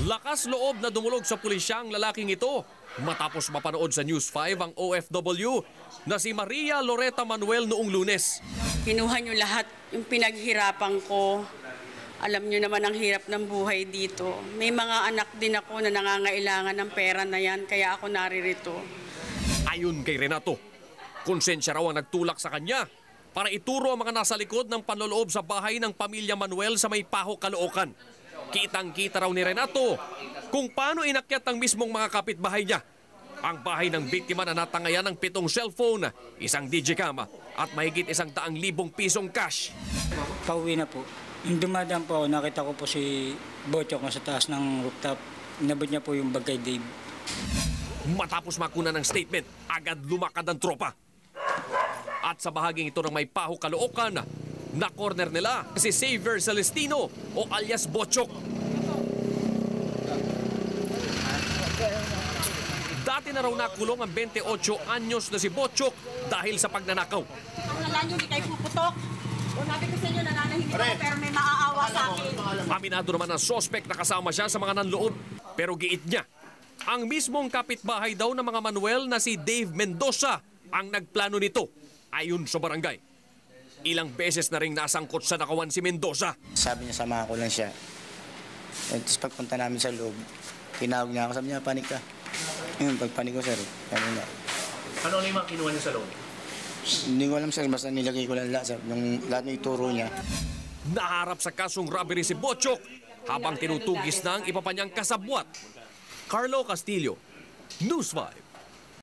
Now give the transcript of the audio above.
Lakas loob na dumulog sa pulisya ang lalaking ito matapos mapanood sa News 5 ang OFW na si Maria Loretta Manuel noong Lunes. Kinuha niyo lahat yung pinaghirapan ko. Alam niyo naman ang hirap ng buhay dito. May mga anak din ako na nangangailangan ng pera na yan, kaya ako naririto. Ayon kay Renato, konsensya raw ang nagtulak sa kanya para ituro ang mga nasa likod ng panloloob sa bahay ng pamilya Manuel sa May Paho, Caloocan. Kitang-kita raw ni Renato kung paano inakyat ang mismong mga kapitbahay niya. Ang bahay ng biktima na natangayan ng 7 cellphone, isang digicam at mahigit 100,000 pisong cash. Pauwi na po. Yung dumadaan po ako, nakita ko po si Bochok na sa taas ng rooftop. Inabot niya po yung bag kay Dave. Matapos makuna ng statement, agad lumakad ang tropa. At sa bahaging ito ng May Paho, Caloocan, na-corner nila si Xavier Celestino o alias Bochok. Dati na raw nakulong ang 28 anyos na si Bochok dahil sa pagnanakaw. Akala nyo, di kayo puputok. O sabi ko sa inyo, nananahimik ako pero may maaawa sa akin. Aminado naman ang sospek na kasama siya sa mga nanloob. Pero giit niya, ang mismong kapitbahay daw ng mga Manuel na si Dave Mendoza ang nagplano nito ayon sa barangay. Ilang beses na ring nasangkot sa nakawan si Mendoza. Sabi niya, samahan ko lang siya. At pagpunta namin sa loob, tinawag niya ako, sabi niya, panik ka. Ngayon, pagpanik ko, sir, sabi niya. Ano yung mga kinuha niya sa loob? Hindi ko alam, sir, basta nilagay ko lang lahat, yung lahat ng ituro niya. Naharap sa kasong robbery si Bochok habang tinutugis na ang iba pa niyang kasabwat. Carlo Castillo, News 5.